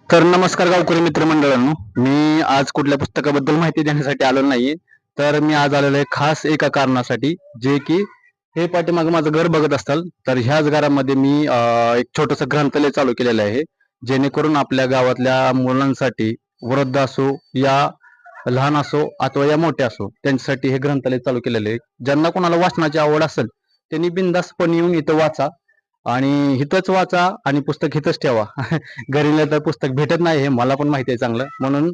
तर नमस्कार गावकरी मित्रमंडळांनो. मी आज कुठल्या पुस्तकाबद्दल माहिती देण्यासाठी आलो नाहीये. तर मी आज आलेलो आहे खास एका कारणासाठी, जे की हे पाठीमागे माझं घर बघत असाल, तर ह्याच घरामध्ये मी एक छोटंसं ग्रंथालय चालू केलेलं आहे. जेणेकरून आपल्या गावातल्या मुलांसाठी, वृद्ध असो या लहान असो अथवा या मोठे असो, त्यांच्यासाठी हे ग्रंथालय चालू केलेलं आहे. ज्यांना कोणाला वाचनाची आवड असेल, त्यांनी बिनधास्तपणे येऊन इथं वाचा आणि इथंच वाचा आणि पुस्तक इथंच ठेवा. घरी नेलं तर पुस्तक भेटत नाही हे मला पण माहिती आहे चांगलं. म्हणून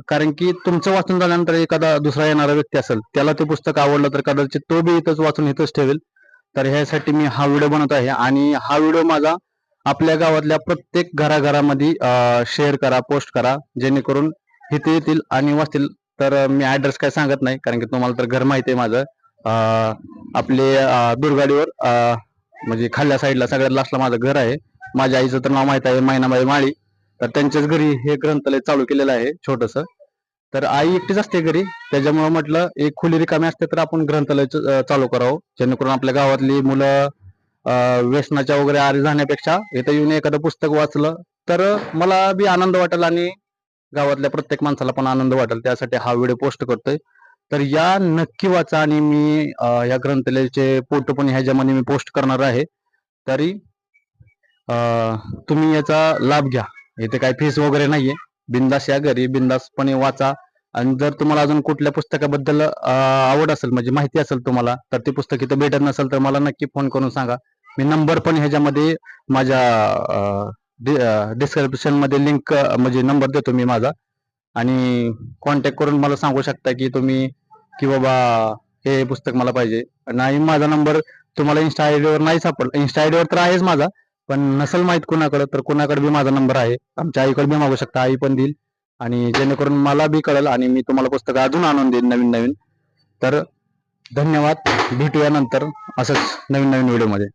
कारण की तुमचं वाचून झाल्यानंतर एखादा दुसरा येणारा व्यक्ती असेल, त्याला ते पुस्तक आवडलं तर कदाचित तो बी इथंच वाचून इथंच ठेवेल. तर ह्यासाठी मी हा व्हिडिओ बनवत आहे आणि हा व्हिडिओ माझा आपल्या गावातल्या प्रत्येक घराघरामध्ये शेअर करा, पोस्ट करा, जेणेकरून इथे येतील आणि वाचतील. तर मी ऍड्रेस काय सांगत नाही, कारण की तुम्हाला तर घर माहिती आहे माझं. आपले दुर्गाडीवर म्हणजे खाल्ल्या साईडला सगळ्यात लास्टला माझं घर आहे. माझ्या आईचं तर नाव माहित आहे, मैनाबाई माळी. तर त्यांच्याच घरी हे ग्रंथालय चालू केलेलं आहे छोटस. तर आई एकटीच असते घरी, त्याच्यामुळे म्हटलं एक खोली रिकामी असते तर आपण ग्रंथालय चालू करावं, जेणेकरून आपल्या गावातली मुलं व्यसनाच्या वगैरे आहारी जाण्यापेक्षा इथं येऊन एखादं पुस्तक वाचलं तर मला बी आनंद वाटेल आणि गावातल्या प्रत्येक माणसाला पण आनंद वाटेल. त्यासाठी हा व्हिडिओ पोस्ट करतोय. तर या नक्की वाचा आणि मी या ग्रंथालयाचे फोटो पण ह्याच्यामध्ये मी पोस्ट करणार आहे. तरी तुम्ही याचा लाभ घ्या. इथे काही फीस वगैरे नाहीये. बिंदास या घरी बिंदासपणे वाचा. आणि जर तुम्हाला अजून कुठल्या पुस्तकाबद्दल आवड असेल, म्हणजे माहिती असेल तुम्हाला, तर ते पुस्तक इथं भेटत नसेल तर मला नक्की फोन करून सांगा. मी नंबर पण ह्याच्यामध्ये माझ्या डिस्क्रिप्शन मध्ये लिंक म्हणजे नंबर देतो मी माझा, आणि कॉन्टॅक्ट करून मला सांगू शकता की तुम्ही की बाबा हे पुस्तक मला पाहिजे. नाही माझा नंबर तुम्हाला इन्स्टा आयडीवर नाही सापडला, इन्स्टा आयडीवर तर आहेच माझा, पण नसेल माहित कुणाकडे तर कुणाकडे बी माझा नंबर आहे. आमच्या आईकडे बी मागू शकता, आई पण देईल. आणि जेणेकरून मला बी कळेल आणि मी तुम्हाला पुस्तक अजून आणून देईन नवीन नवीन. तर धन्यवाद, भेटूया नंतर असंच नवीन नवीन व्हिडिओ मध्ये.